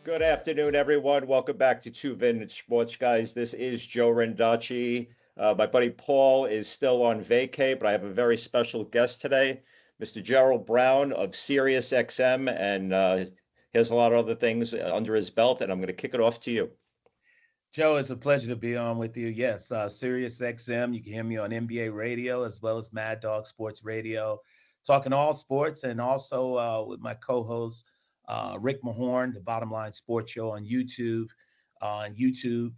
Good afternoon, everyone. Welcome back to Two Vintage Sports Guys. This is Joe Rendacci. My buddy Paul is still on vacay, but I have a very special guest today, Mr. Gerald Brown of SiriusXM, and he has a lot of other things under his belt, and I'm going to kick it off to you. Joe, it's a pleasure to be on with you. Yes, SiriusXM. You can hear me on NBA Radio as well as Mad Dog Sports Radio, talking all sports, and also with my co-host Rick Mahorn, the Bottom Line Sports Show on YouTube, on YouTube.com/The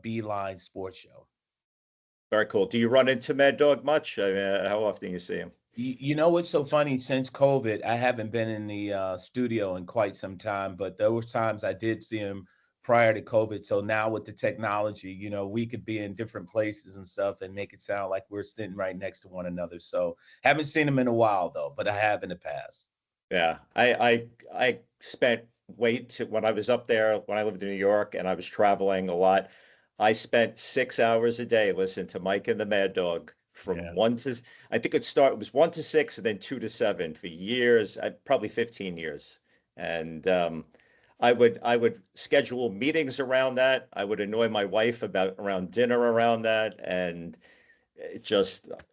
Beeline Sports Show. Very cool. Do you run into Mad Dog much? I mean, how often you see him? You know what's so funny? Since COVID, I haven't been in the studio in quite some time, but there were times I did see him prior to COVID. So now with the technology, we could be in different places and stuff and make it sound like we're sitting right next to one another. So haven't seen him in a while though, but I have in the past. Yeah, I spent when I was up there, when I lived in New York and I was traveling a lot, I spent 6 hours a day listening to Mike and the Mad Dog from I think it was 1 to 6 and then 2 to 7 for years, probably 15 years. And I would schedule meetings around that. I would annoy my wife around dinner around that. And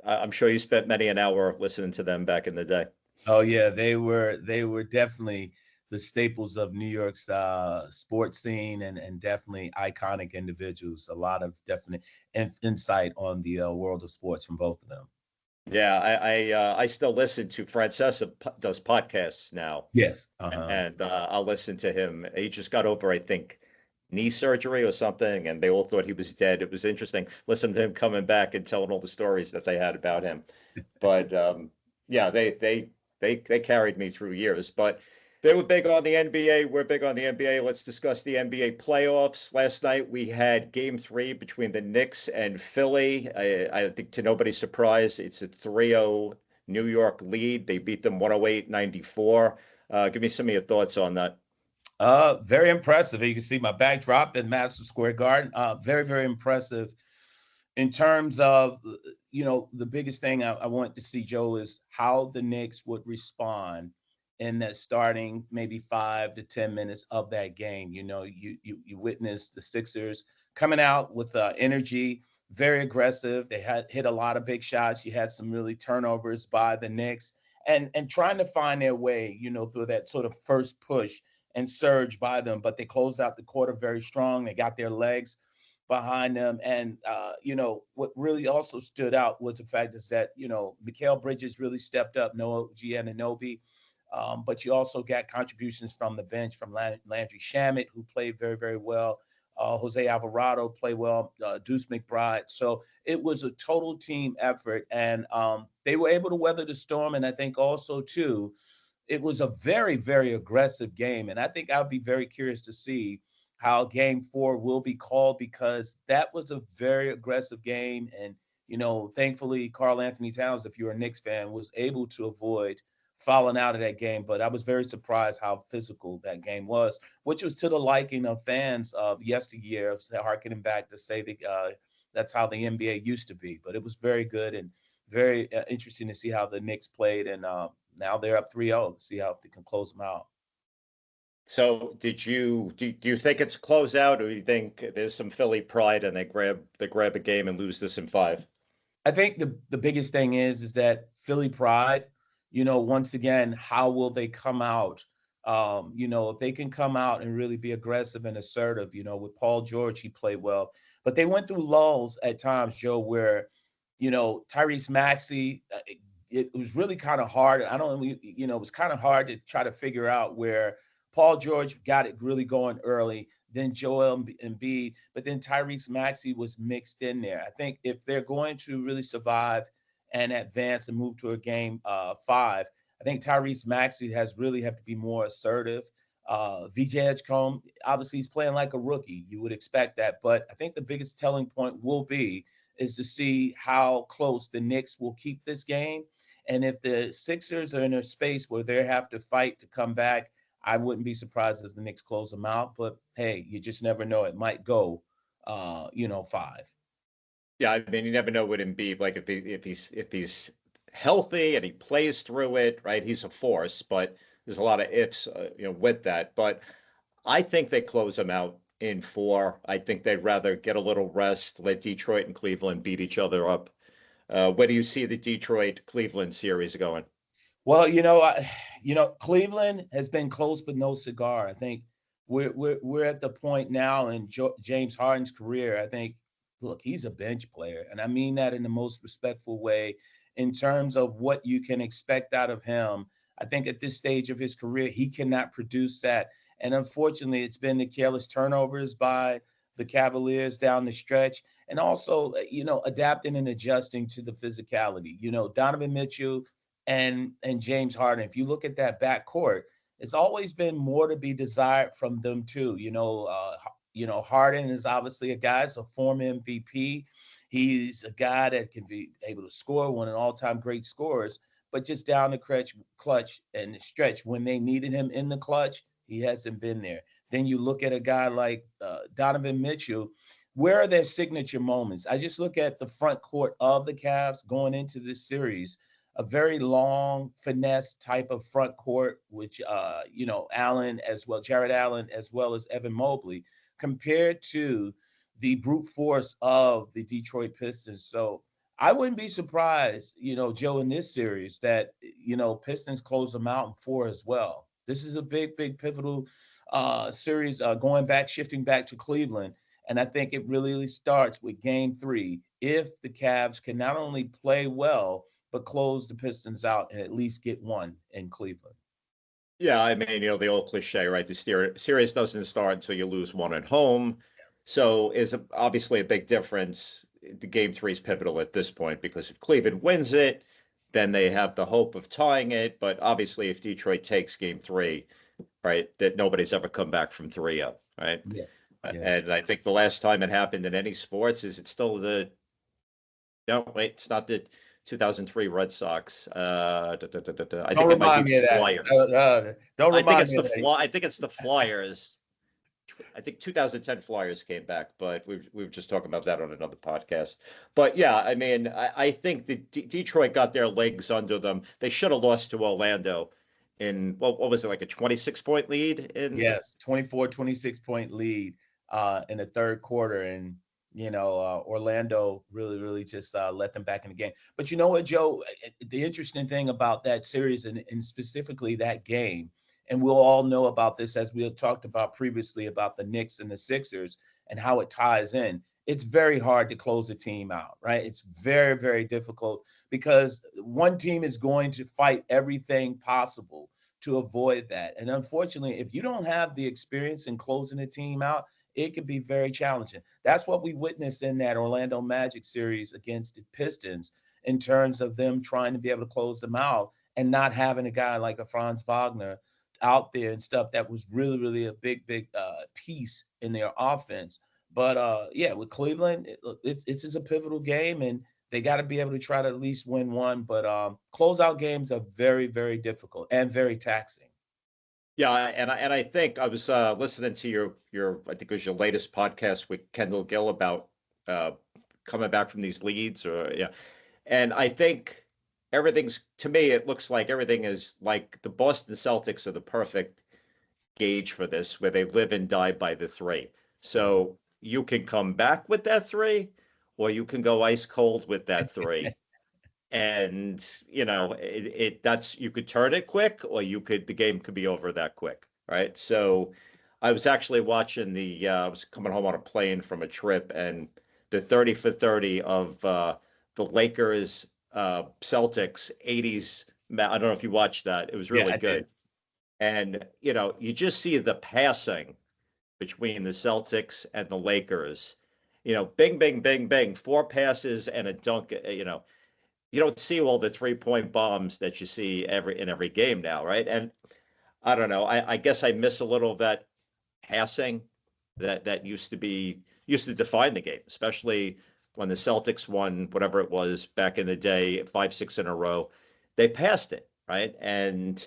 I'm sure you spent many an hour listening to them back in the day. Oh yeah, they were definitely the staples of New York's sports scene, and definitely iconic individuals. A lot of definite insight on the world of sports from both of them. Yeah, I still listen to Francesa does podcasts now. Yes, and I'll listen to him. He just got over, I think, knee surgery or something, and they all thought he was dead. It was interesting listening to him coming back and telling all the stories that they had about him. But yeah, they carried me through years. But they were big on the NBA. We're big on the NBA. Let's discuss the NBA playoffs. Last night we had Game 3 between the Knicks and Philly. I think to nobody's surprise, it's a 3-0 New York lead. They beat them 108-94. Give me some of your thoughts on that. Very impressive. You can see my backdrop in Madison Square Garden. Very, very impressive. In terms of, the biggest thing I want to see, Joe, is how the Knicks would respond in that starting maybe 5 to 10 minutes of that game. You witnessed the Sixers coming out with energy, very aggressive. They had hit a lot of big shots. You had some really turnovers by the Knicks and trying to find their way, through that sort of first push and surge by them. But they closed out the quarter very strong. They got their legs behind them. And, what really also stood out was the fact is that, Mikal Bridges really stepped up, no OG Anunoby. But you also got contributions from the bench from Landry Shamet, who played very, very well. Jose Alvarado played well, Deuce McBride. So it was a total team effort, and they were able to weather the storm. And I think also, too, it was a very, very aggressive game. And I think I'll be very curious to see how Game 4 will be called, because that was a very aggressive game. And, thankfully, Karl Anthony Towns, if you're a Knicks fan, was able to avoid falling out of that game. But I was very surprised how physical that game was, which was to the liking of fans of yesteryear, harkening back to say that that's how the NBA used to be. But it was very good and very interesting to see how the Knicks played. And now they're up 3-0. See how they can close them out. So do you think it's a closeout, or do you think there's some Philly pride and they grab a game and lose this in 5? I think the biggest thing is that Philly pride, once again, how will they come out? If they can come out and really be aggressive and assertive, with Paul George, he played well. But they went through lulls at times, Joe, where, Tyrese Maxey, it was really kind of hard. It was kind of hard to try to figure out where Paul George got it really going early, then Joel Embiid, but then Tyrese Maxey was mixed in there. I think if they're going to really survive and advance and move to a game 5, I think Tyrese Maxey have to be more assertive. VJ Edgecombe, obviously he's playing like a rookie. You would expect that. But I think the biggest telling point is to see how close the Knicks will keep this game. And if the Sixers are in a space where they have to fight to come back, I wouldn't be surprised if the Knicks close them out. But hey, you just never know. It might go, 5. Yeah, I mean, you never know what Embiid, like if he's healthy and he plays through it, right? He's a force, but there's a lot of ifs, with that. But I think they close them out in 4. I think they'd rather get a little rest, let Detroit and Cleveland beat each other up. Where do you see the Detroit-Cleveland series going? Well, Cleveland has been close but no cigar. I think we're at the point now in James Harden's career. I think, look, he's a bench player, and I mean that in the most respectful way in terms of what you can expect out of him. I think at this stage of his career, he cannot produce that. And unfortunately, it's been the careless turnovers by the Cavaliers down the stretch, and also, adapting and adjusting to the physicality. Donovan Mitchell and James Harden. If you look at that backcourt, it's always been more to be desired from them too. Harden is obviously a guy, it's a former MVP. He's a guy that can be able to score, one of all-time great scorers, but just down the clutch and the stretch when they needed him in the clutch, he hasn't been there. Then you look at a guy like Donovan Mitchell. Where are their signature moments? I just look at the front court of the Cavs going into this series, a very long finesse type of front court, which, Allen as well, Jared Allen, as well as Evan Mobley, compared to the brute force of the Detroit Pistons. So I wouldn't be surprised, Joe, in this series that, Pistons close them out in 4 as well. This is a big, big pivotal series shifting back to Cleveland. And I think it really starts with game 3. If the Cavs can not only play well, but close the Pistons out and at least get one in Cleveland. Yeah, I mean, the old cliche, right? The series doesn't start until you lose one at home. So is obviously a big difference. The game 3 is pivotal at this point because if Cleveland wins it, then they have the hope of tying it. But obviously, if Detroit takes game 3, right, that nobody's ever come back from 3 up, right? Yeah. And I think the last time it happened in any sports is it's still it's not the 2003 Red Sox. I think it might be the Flyers. I think it's the Flyers. I think 2010 Flyers came back, but we were just talking about that on another podcast. But yeah, I mean, I think the Detroit got their legs under them. They should have lost to Orlando in, what was it, like a 26-point lead? Yes, 26-point lead in the third quarter. And, Orlando really, really just let them back in the game. But you know what, Joe, the interesting thing about that series and specifically that game, and we'll all know about this as we had talked about previously about the Knicks and the Sixers and how it ties in. It's very hard to close a team out, right? It's very, very difficult because one team is going to fight everything possible to avoid that. And unfortunately, if you don't have the experience in closing a team out, it could be very challenging. That's what we witnessed in that Orlando Magic series against the Pistons in terms of them trying to be able to close them out and not having a guy like a Franz Wagner out there and stuff that was really, really a big piece in their offense. But with Cleveland, it's just a pivotal game, and they got to be able to try to at least win one. But closeout games are very, very difficult and very taxing. Yeah, and I think I was listening to your I think it was your latest podcast with Kendall Gill about coming back from these leads, and I think to me it looks like everything is like the Boston Celtics are the perfect gauge for this, where they live and die by the 3. So you can come back with that 3, or you can go ice cold with that 3. And that's, you could turn it quick, or the game could be over that quick, right? So I was actually watching I was coming home on a plane from a trip, and the 30 for 30 of the Lakers Celtics 80s. I don't know if you watched that. It was really good. And you just see the passing between the Celtics and the Lakers. Bing, bing, bing, bing, 4 passes and a dunk. You don't see all the 3-point bombs that you see in every game now, right? And I don't know. I guess I miss a little of that passing that used to define the game, especially when the Celtics won whatever it was back in the day, 5-6 in a row. They passed it, right? And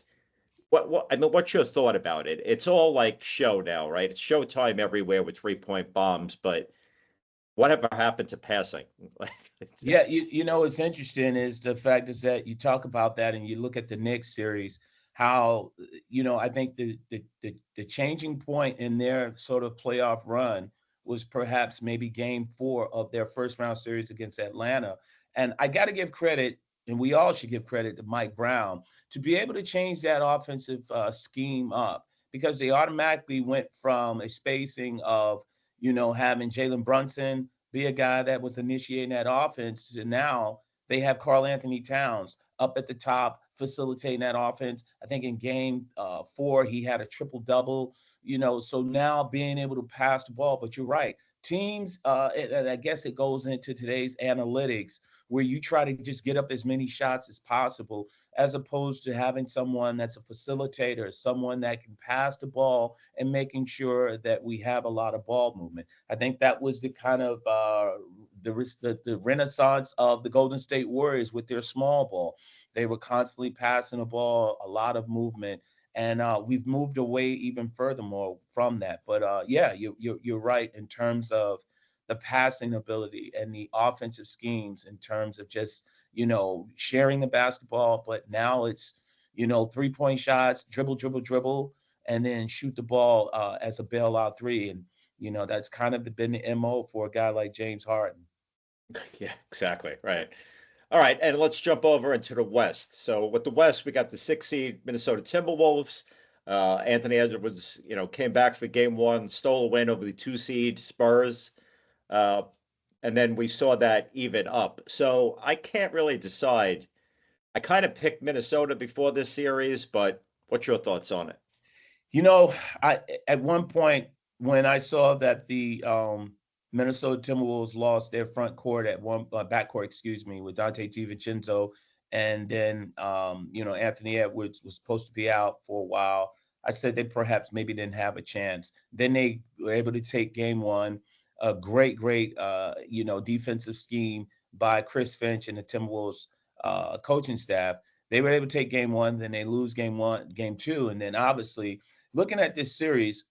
what's your thought about it? It's all like show now, right? It's showtime everywhere with 3-point bombs, but whatever happened to passing? Yeah, what's interesting is the fact is that you talk about that and you look at the Knicks series, how, I think the changing point in their sort of playoff run was perhaps maybe game 4 of their first round series against Atlanta. And I got to give credit, and we all should give credit to Mike Brown to be able to change that offensive scheme up, because they automatically went from a spacing of, having Jalen Brunson be a guy that was initiating that offense to now they have Karl Anthony Towns up at the top facilitating that offense. I think in game 4, he had a triple double, so now being able to pass the ball. But you're right. Teams, and I guess it goes into today's analytics where you try to just get up as many shots as possible, as opposed to having someone that's a facilitator, someone that can pass the ball and making sure that we have a lot of ball movement. I think that was the kind of the renaissance of the Golden State Warriors with their small ball. They were constantly passing the ball, a lot of movement, and we've moved away even furthermore from that. But yeah, you're right in terms of the passing ability and the offensive schemes in terms of just, sharing the basketball. But now it's, 3-point shots, dribble, and then shoot the ball as a bailout three. And, that's kind of been the MO for a guy like James Harden. Yeah, exactly. Right. All right. And let's jump over into the West. So with the West, we got the 6 seed Minnesota Timberwolves. Anthony Edwards, came back for game 1, stole a win over the 2 seed Spurs. And then we saw that even up. So I can't really decide. I kind of picked Minnesota before this series, but what's your thoughts on it? I at one point when I saw that the Minnesota Timberwolves lost their front court at backcourt, with Dante DiVincenzo, and then Anthony Edwards was supposed to be out for a while. I said they perhaps maybe didn't have a chance. Then they were able to take game 1. A great, defensive scheme by Chris Finch and the Timberwolves coaching staff. They were able to take game 1, then they lose game 2. And then obviously looking at this series,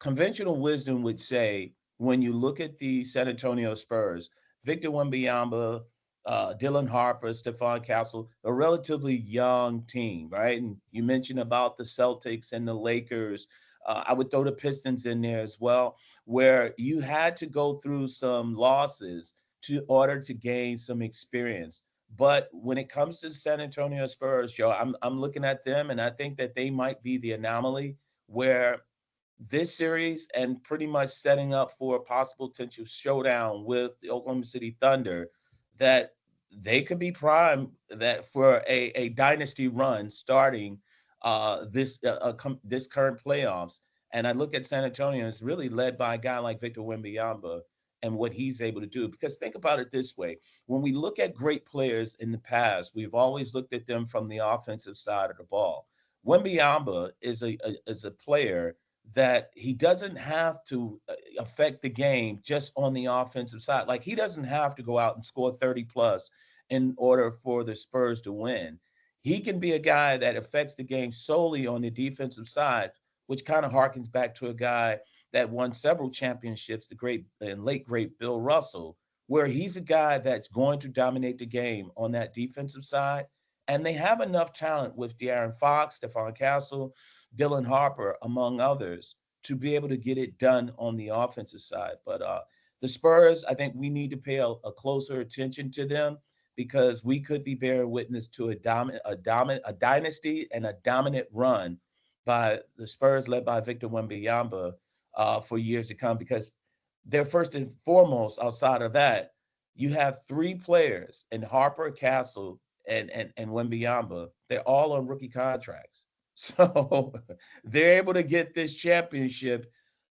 conventional wisdom would say, when you look at the San Antonio Spurs, Victor Wembanyama, Dylan Harper, Stephon Castle, a relatively young team, right? And you mentioned about the Celtics and the Lakers. I would throw the Pistons in there as well, where you had to go through some losses in order to gain some experience. But when it comes to San Antonio Spurs, Joe, I'm looking at them, and I think that they might be the anomaly where this series and pretty much setting up for a possible potential showdown with the Oklahoma City Thunder, that they could be primed that for a dynasty run starting this current playoffs. And I look at San Antonio, it's really led by a guy like Victor Wembanyama and what he's able to do. Because think about it this way. When we look at great players in the past, we've always looked at them from the offensive side of the ball. Wembanyama is a player that he doesn't have to affect the game just on the offensive side. Like, he doesn't have to go out and score 30 plus in order for the Spurs to win. He can be a guy that affects the game solely on the defensive side, which kind of harkens back to a guy that won several championships, the late great Bill Russell, where he's a guy that's going to dominate the game on that defensive side. And they have enough talent with De'Aaron Fox, Stephon Castle, Dylan Harper, among others, to be able to get it done on the offensive side. But the Spurs, I think we need to pay a closer attention to them, because we could be bearing witness to a dynasty and a dominant run by the Spurs led by Victor Wembanyama for years to come. Because they're first and foremost, outside of that, you have 3 players in Harper, Castle, and Wembanyama. They're all on rookie contracts. So they're able to get this championship.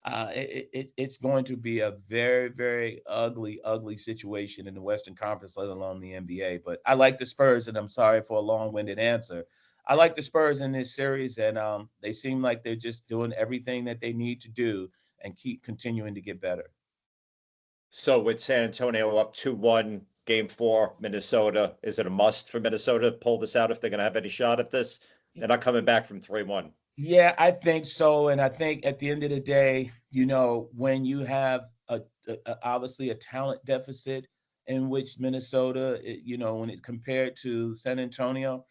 It's going to be a very, very ugly situation in the Western Conference, let alone the NBA. But I like the Spurs, and I'm sorry for a long-winded answer. I like the Spurs in this series, and they seem like they're just doing everything that they need to do and keep continuing to get better. So with San Antonio up 2-1, game 4, Minnesota, is it a must for Minnesota to pull this out if they're going to have any shot at this? They're not coming back from 3-1. Yeah, I think so. And I think at the end of the day, when you have obviously a talent deficit in which Minnesota, when it's compared to San Antonio,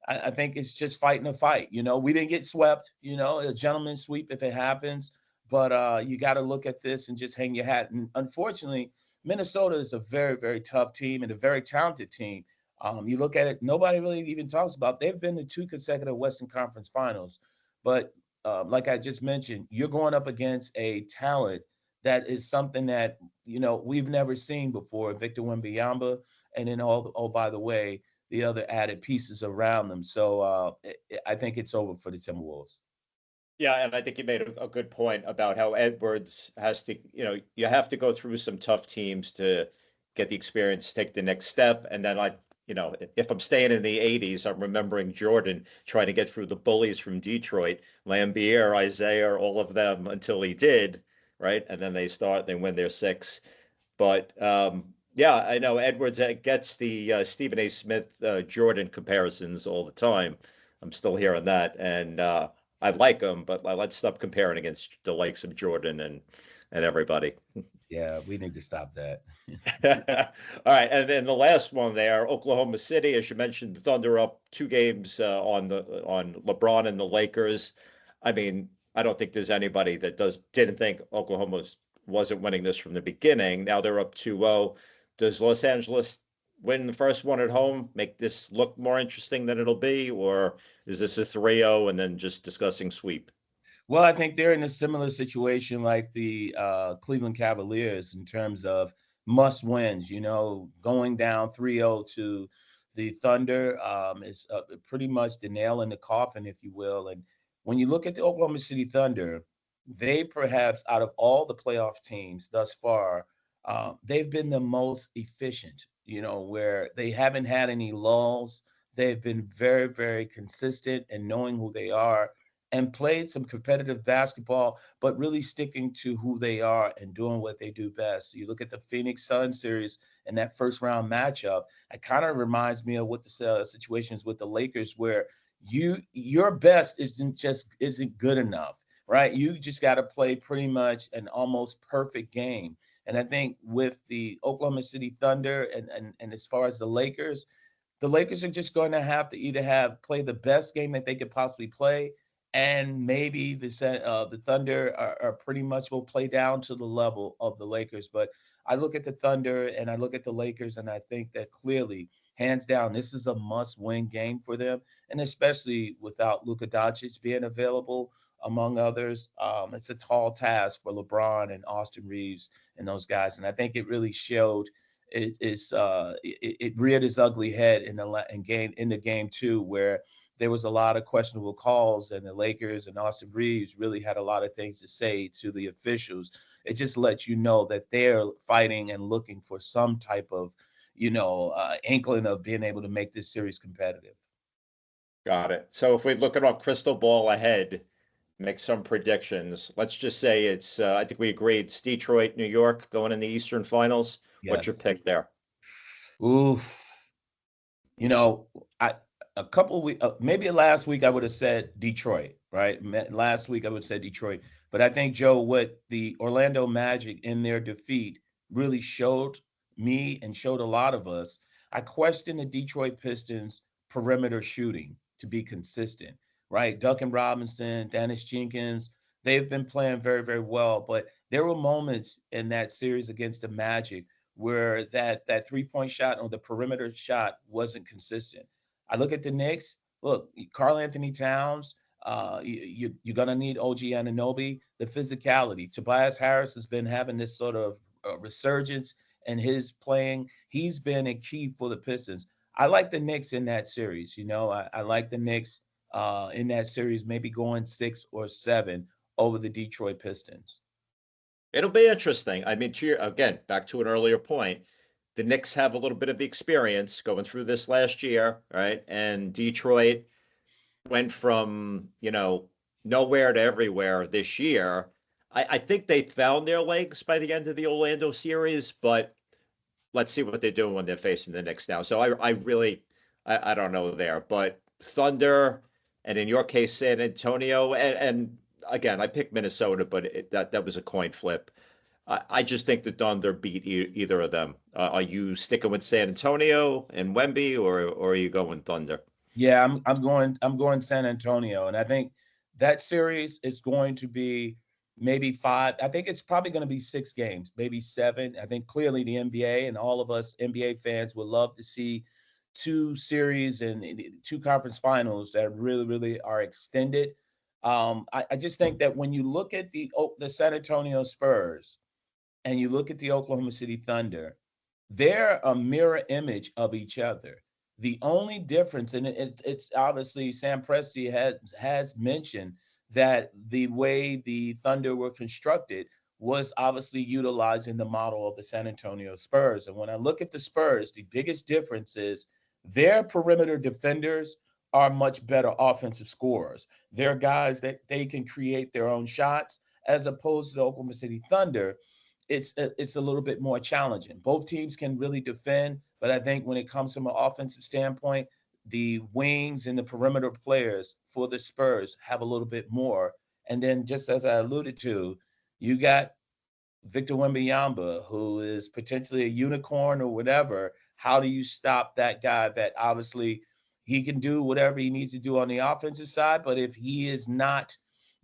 I think it's just fighting a fight. We didn't get swept, a gentleman's sweep if it happens, but you got to look at this and just hang your hat. And unfortunately, Minnesota is a very, very tough team and a very talented team. You look at it, nobody really even talks about. They've been to 2 consecutive Western Conference Finals, but like I just mentioned, you're going up against a talent that is something that we've never seen before. Victor Wembanyama, and then oh by the way, the other added pieces around them. So I think it's over for the Timberwolves. Yeah, and I think you made a good point about how Edwards has to, you have to go through some tough teams to get the experience, take the next step. And then if I'm staying in the 80s, I'm remembering Jordan trying to get through the bullies from Detroit, Lambier, Isaiah, all of them until he did, right? And then they win their 6. But yeah, I know Edwards gets the Stephen A. Smith Jordan comparisons all the time. I'm still hearing that, and I like him, but let's stop comparing against the likes of Jordan and everybody. Yeah, we need to stop that. All right, and then the last one there, Oklahoma City, as you mentioned, the Thunder up 2 games on LeBron and the Lakers. I mean, I don't think there's anybody that didn't think Oklahoma wasn't winning this from the beginning. Now they're up 2-0. Does Los Angeles win the first one at home, make this look more interesting than it'll be, or is this a 3-0 and then just discussing sweep? Well, I think they're in a similar situation like the Cleveland Cavaliers in terms of must wins. Going down 3-0 to the Thunder is pretty much the nail in the coffin, if you will. And when you look at the Oklahoma City Thunder, they perhaps out of all the playoff teams thus far, they've been the most efficient, where they haven't had any lulls. They've been very, very consistent in knowing who they are and played some competitive basketball, but really sticking to who they are and doing what they do best. So you look at the Phoenix Suns series and that first round matchup, it kind of reminds me of what the situations with the Lakers, where your best isn't good enough, right? You just got to play pretty much an almost perfect game. And I think with the Oklahoma City Thunder and as far as the Lakers are just going to have to either play the best game that they could possibly play, and maybe the Thunder are pretty much will play down to the level of the Lakers. But I look at the Thunder and I look at the Lakers, and I think that clearly, hands down, this is a must-win game for them, and especially without Luka Doncic being available, among others. It's a tall task for LeBron and Austin Reeves and those guys, and I think it really showed. It reared its ugly head in the game 2, where there was a lot of questionable calls, and the Lakers and Austin Reeves really had a lot of things to say to the officials. It just lets you know that they're fighting and looking for some type of, inkling of being able to make this series competitive. Got it. So if we look at our crystal ball ahead, make some predictions. Let's just say it's, I think we agreed, it's Detroit, New York going in the Eastern Finals. Yes. What's your pick there? Ooh, a couple weeks, maybe last week I would have said Detroit, right? Last week I would say Detroit. But I think, Joe, what the Orlando Magic in their defeat really showed me and showed a lot of us, I question the Detroit Pistons perimeter shooting to be consistent, right? Duncan Robinson, Dennis Jenkins, they've been playing very, very well. But there were moments in that series against the Magic where that 3-point shot or the perimeter shot wasn't consistent. I look at the Knicks. Look, Karl Anthony Towns, you're going to need OG Anunoby, the physicality. Tobias Harris has been having this sort of resurgence in his playing. He's been a key for the Pistons. I like the Knicks in that series. I like the Knicks in that series, maybe going 6 or 7 over the Detroit Pistons. It'll be interesting. I mean, again, back to an earlier point, the Knicks have a little bit of the experience going through this last year, right? And Detroit went from, nowhere to everywhere this year. I think they found their legs by the end of the Orlando series, but let's see what they're doing when they're facing the Knicks now. So I really don't know there. But Thunder, and in your case, San Antonio, and again, I picked Minnesota, but that was a coin flip. I just think the Thunder beat either of them. Are you sticking with San Antonio and Wemby, or are you going Thunder? Yeah, I'm going San Antonio, and I think that series is going to be maybe five. I think it's probably going to be 6 games, maybe 7. I think clearly the NBA and all of us NBA fans would love to see 2 series and 2 conference finals that really, really are extended. I just think that when you look at the San Antonio Spurs and you look at the Oklahoma City Thunder, they're a mirror image of each other. The only difference, and it's obviously Sam Presti has mentioned that the way the Thunder were constructed was obviously utilizing the model of the San Antonio Spurs. And when I look at the Spurs, the biggest difference is their perimeter defenders are much better offensive scorers. They're guys that they can create their own shots, as opposed to the Oklahoma City Thunder. It's a little bit more challenging. Both teams can really defend, but I think when it comes from an offensive standpoint, the wings and the perimeter players for the Spurs have a little bit more. And then, just as I alluded to, you got Victor Wembanyama, who is potentially a unicorn or whatever. How do you stop that guy that obviously he can do whatever he needs to do on the offensive side, but if he is not,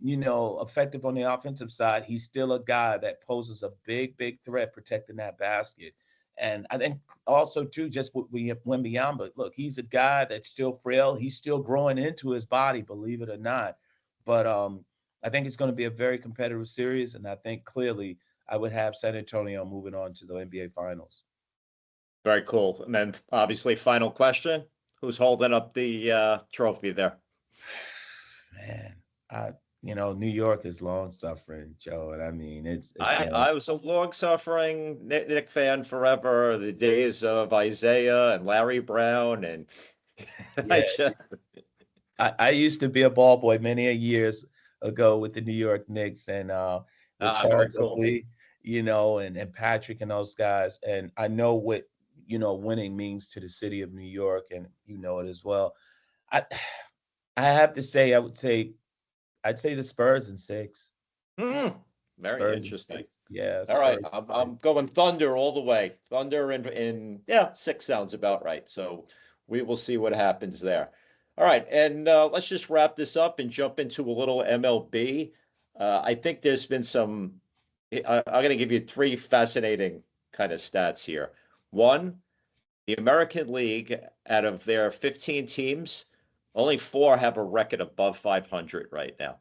effective on the offensive side, he's still a guy that poses a big, big threat protecting that basket. And I think also too, just with Wembanyama, look, he's a guy that's still frail. He's still growing into his body, believe it or not. But I think it's going to be a very competitive series, and I think clearly I would have San Antonio moving on to the NBA Finals. Very cool. And then obviously, final question: who's holding up the trophy there? Man, New York is long suffering, Joe, and I mean I was a long suffering Nick fan forever. The days of Isaiah and Larry Brown, and yeah, I used to be a ball boy many a years ago with the New York Knicks, and with very Charles cool. Oakley, and Patrick and those guys, and I know what winning means to the city of New York, and you know it as well. I I have to say, I'd say the Spurs in 6. Very Spurs in interesting. 6. Yeah. All right, Spurs. I'm going Thunder all the way. Thunder in 6 sounds about right. So we will see what happens there. All right, and let's just wrap this up and jump into a little MLB. I think there's been some. I'm going to give you 3 fascinating kind of stats here. One, the American League, out of their 15 teams, only 4 have a record above 500 right now.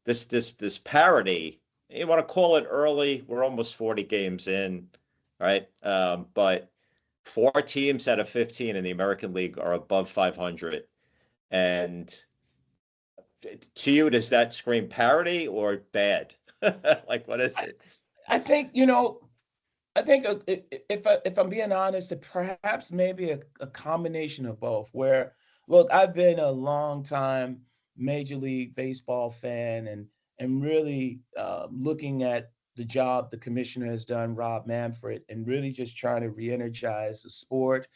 This parity, you want to call it early, we're almost 40 games in, right? But 4 teams out of 15 in the American League are above 500. And to you, does that scream parity or bad? Like, what is it? I think if I'm being honest, that perhaps maybe a combination of both. Where, look, I've been a long time Major League Baseball fan, and really looking at the job the commissioner has done, Rob Manfred, and really just trying to re-energize the sport.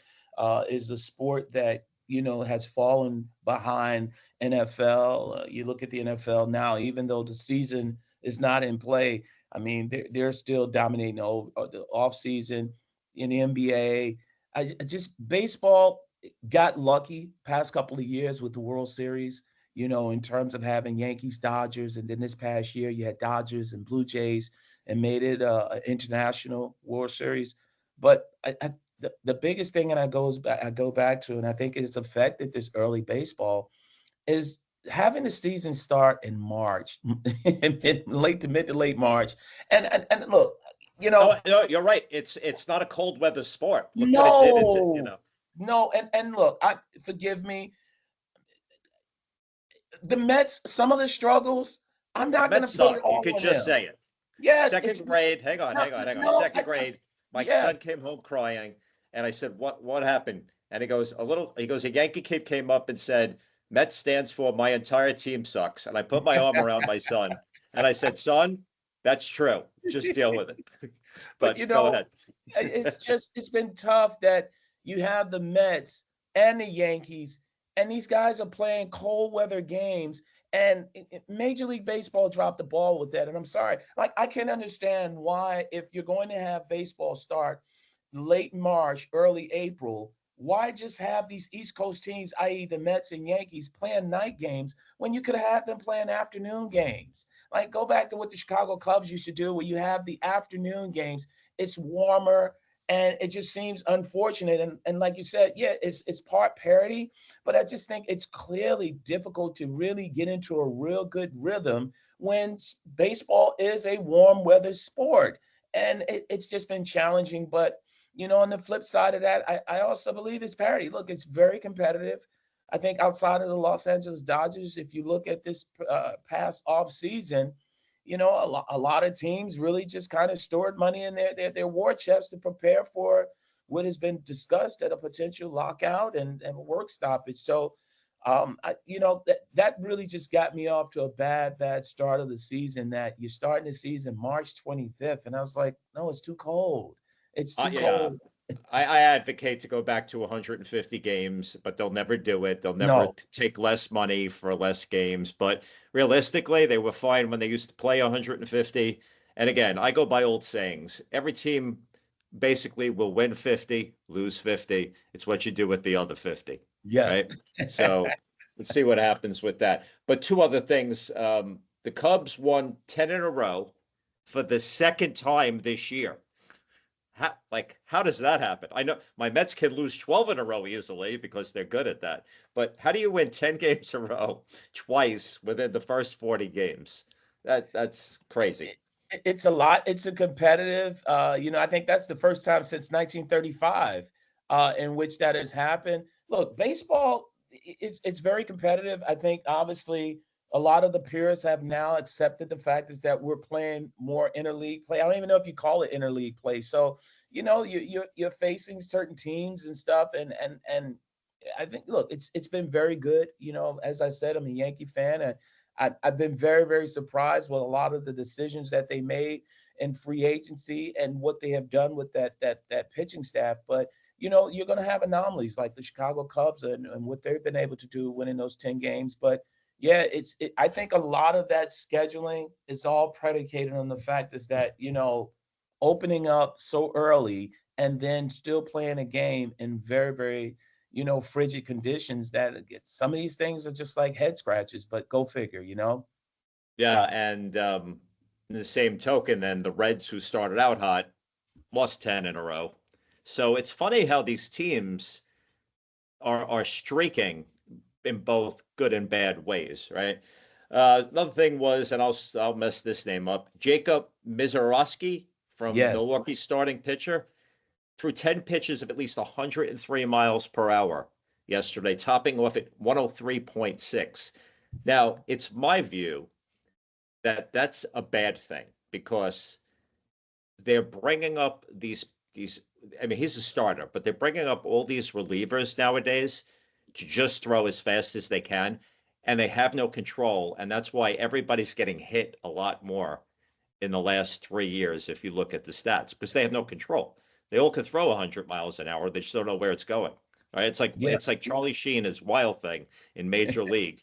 Is a sport that has fallen behind NFL. You look at the NFL now, even though the season is not in play. I mean, they're still dominating the off season in the NBA. I just baseball got lucky past couple of years with the World Series. In terms of having Yankees, Dodgers, and then this past year you had Dodgers and Blue Jays, and made it an international World Series. But the biggest thing, and I go back to, and I think it's affected this early baseball, is having the season start in March, late to mid to late March, and look, No, you're right. It's not a cold weather sport. Look no, what it did to. no, and look, forgive me, the Mets, some of the struggles, I'm not going to Mets put it suck. You all could on just them. say it. Yes, Second grade. Hang on. no, Second grade. My yeah, son came home crying, and I said, "What happened?" And he goes, a Yankee kid came up and said, "Mets stands for my entire team sucks." And I put my arm around my son, and I said, "Son, that's true. Just deal with it." but But go ahead. it's been tough that you have the Mets and the Yankees, and these guys are playing cold weather games, and Major League Baseball dropped the ball with that. And I'm sorry, like, I can understand why, if you're going to have baseball start late March, early April, why just have these East Coast teams, i.e. the Mets and Yankees, playing night games when you could have had them playing afternoon games? Like, go back to what the Chicago Cubs used to do, where you have the afternoon games. It's warmer, and it just seems unfortunate. And like you said, yeah, it's part parody, but I just think it's clearly difficult to really get into a real good rhythm when baseball is a warm weather sport. And it's just been challenging. But, on the flip side of that, I also believe it's parity. Look, it's very competitive. I think outside of the Los Angeles Dodgers, if you look at this past off season, a lot of teams really just kind of stored money in their war chest to prepare for what has been discussed at a potential lockout and work stoppage. So, that really just got me off to a bad start of the season. That you're starting the season March 25th, and I was like, no, it's too cold. It's too Yeah, cold. I advocate to go back to 150 games, but they'll never do it. They'll never No, take less money for less games. But realistically, they were fine when they used to play 150. And again, I go by old sayings. Every team basically will win 50, lose 50. It's what you do with the other 50, yes, right? So let's see what happens with that. But two other things. The Cubs won 10 in a row for the second time this year. How does that happen? I know my Mets can lose 12 in a row easily because they're good at that. But how do you win 10 games in a row twice within the first 40 games? That's crazy. it's a lot. It's a competitive. I think that's the first time since 1935 in which that has happened. Look, baseball, it's very competitive. I think obviously a lot of the purists have now accepted the fact is that we're playing more interleague play. I don't even know if you call it interleague play. So, you're facing certain teams and stuff, and I think, look, it's been very good. As I said, I'm a Yankee fan, and I've been very, very surprised with a lot of the decisions that they made in free agency and what they have done with that pitching staff. But you're going to have anomalies like the Chicago Cubs and what they've been able to do winning those 10 games. But yeah, I think a lot of that scheduling is all predicated on the fact is that, opening up so early and then still playing a game in very, very, frigid conditions that some of these things are just like head scratches, but go figure. Yeah, and in the same token, then the Reds, who started out hot, lost 10 in a row. So it's funny how these teams are streaking in both good and bad ways, right? Another thing was, and I'll mess this name up, Jacob Mizorowski from Yes. Milwaukee, starting pitcher, threw 10 pitches of at least 103 miles per hour yesterday, topping off at 103.6. Now, it's my view that that's a bad thing because they're bringing up these. I mean, he's a starter, but they're bringing up all these relievers nowadays to just throw as fast as they can, and they have no control. And that's why everybody's getting hit a lot more in the last 3 years, if you look at the stats, because they have no control. They all can throw 100 miles an hour. They just don't know where it's going. Right? Yeah. It's like Charlie Sheen is Wild Thing in Major League,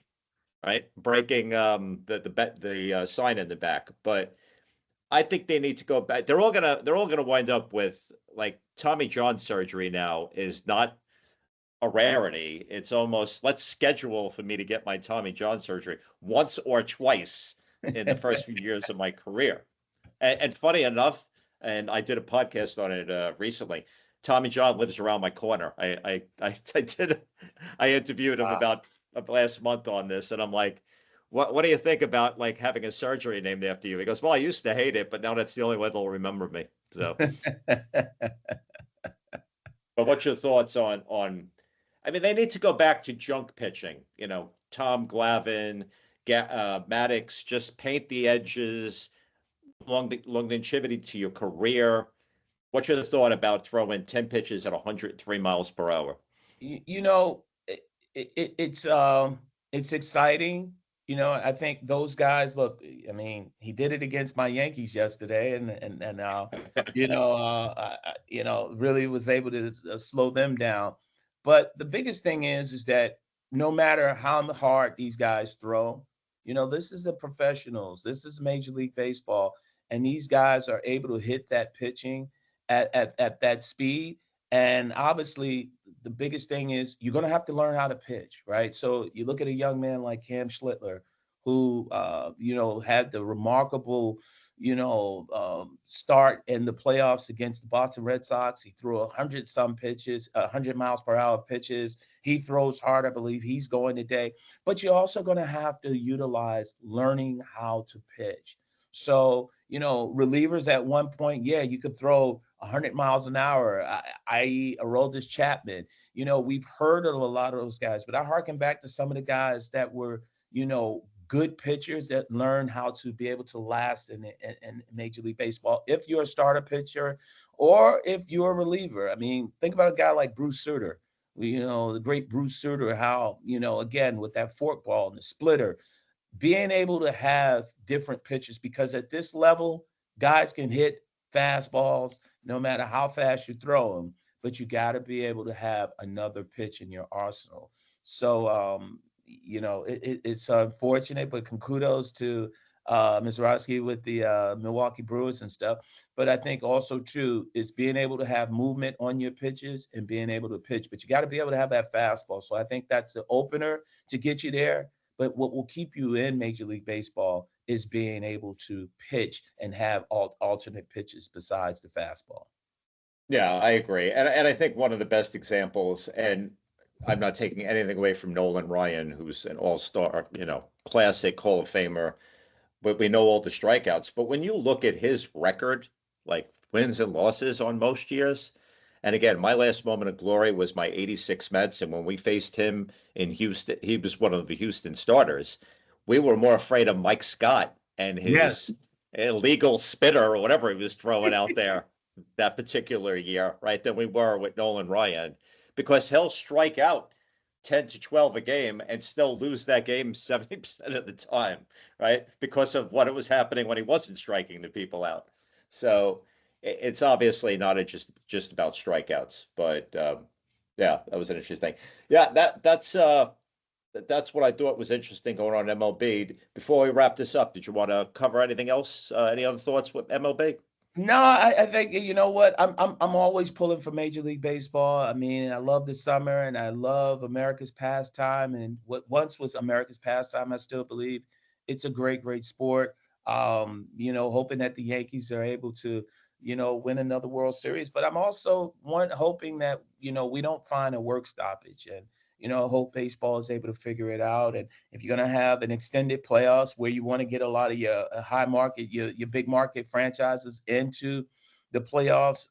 right? Breaking the sign in the back. But I think they need to go back. They're all gonna wind up with, like, Tommy John surgery now is not a rarity. It's almost, let's schedule for me to get my Tommy John surgery once or twice in the first few years of my career. And funny enough, and I did a podcast on it recently. Tommy John lives around my corner. I interviewed him Wow. about last month on this, and I'm like, what do you think about, like, having a surgery named after you? He goes, well, I used to hate it, but now that's the only way they'll remember me. So, but what's your thoughts on? I mean, they need to go back to junk pitching. Tom Glavine, Maddox, just paint the edges, longevity to your career. What's your thought about throwing 10 pitches at 103 miles per hour? It's exciting. I think those guys, look, I mean, he did it against my Yankees yesterday, really was able to slow them down. But the biggest thing is that no matter how hard these guys throw, this is the professionals. This is Major League Baseball, and these guys are able to hit that pitching at that speed. And obviously, the biggest thing is you're going to have to learn how to pitch, right? So you look at a young man like Cam Schlittler, who, had the remarkable, start in the playoffs against the Boston Red Sox. He threw 100-some pitches, 100 miles per hour pitches. He throws hard, I believe. He's going today. But you're also going to have to utilize learning how to pitch. So, relievers at one point, you could throw 100 miles an hour, i.e. Aroldis Chapman. We've heard of a lot of those guys, but I harken back to some of the guys that were, good pitchers that learn how to be able to last in Major League Baseball. If you're a starter pitcher or if you're a reliever, I mean, think about a guy like Bruce Sutter, the great Bruce Sutter, how, again, with that forkball and the splitter, being able to have different pitches, because at this level, guys can hit fastballs no matter how fast you throw them, but you got to be able to have another pitch in your arsenal. So, it's unfortunate, but kudos to Ms. Roski with the Milwaukee Brewers and stuff. But I think also, too, is being able to have movement on your pitches and being able to pitch. But you got to be able to have that fastball. So I think that's the opener to get you there. But what will keep you in Major League Baseball is being able to pitch and have alternate pitches besides the fastball. Yeah, I agree. And I think one of the best examples, and I'm not taking anything away from Nolan Ryan, who's an all-star, classic Hall of Famer, but we know all the strikeouts. But when you look at his record, like wins and losses on most years, and again, my last moment of glory was my 86 Mets. And when we faced him in Houston, he was one of the Houston starters. We were more afraid of Mike Scott and his illegal spitter or whatever he was throwing out there that particular year, right, than we were with Nolan Ryan. Because he'll strike out 10 to 12 a game and still lose that game 70% of the time, right? Because of what was happening when he wasn't striking the people out. So it's obviously not just about strikeouts, but that was an interesting thing. Yeah, that's what I thought was interesting going on in MLB. Before we wrap this up, did you want to cover anything else? Any other thoughts with MLB? No, I think, you know what, I'm always pulling for Major League Baseball. I mean, I love the summer and I love America's pastime, and what once was America's pastime, I still believe it's a great, great sport. Hoping that the Yankees are able to, win another World Series, but I'm also hoping that, we don't find a work stoppage, and I hope baseball is able to figure it out. And if you're going to have an extended playoffs where you want to get a lot of your high market, your big market franchises into the playoffs,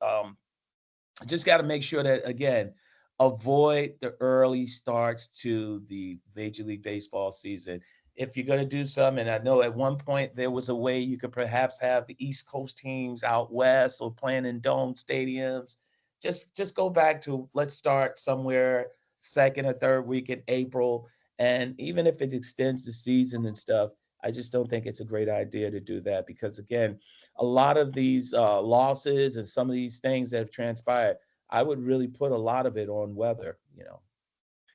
just got to make sure that, again, avoid the early starts to the Major League Baseball season. If you're going to do something, and I know at one point there was a way you could perhaps have the East Coast teams out west or playing in dome stadiums, just go back to, let's start somewhere second or third week in April. And even if it extends the season and stuff, I just don't think it's a great idea to do that, because again, a lot of these losses and some of these things that have transpired, I would really put a lot of it on weather,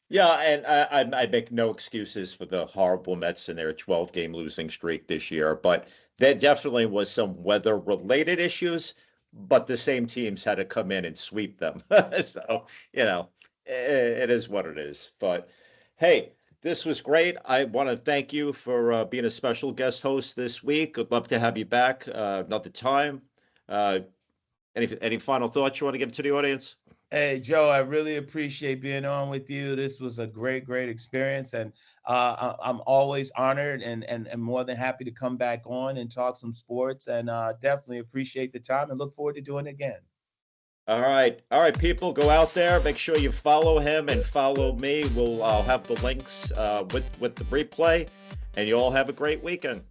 Yeah, and I make no excuses for the horrible Mets and their 12-game losing streak this year, but there definitely was some weather-related issues, but the same teams had to come in and sweep them. So, it is what it is. But hey, this was great. I want to thank you for being a special guest host this week. I'd love to have you back another time. Any final thoughts you want to give to the audience? Hey, Joe, I really appreciate being on with you. This was a great, great experience. And I'm always honored and more than happy to come back on and talk some sports, and definitely appreciate the time and look forward to doing it again. All right, people, go out there. Make sure you follow him and follow me. I'll have the links with the replay, and you all have a great weekend.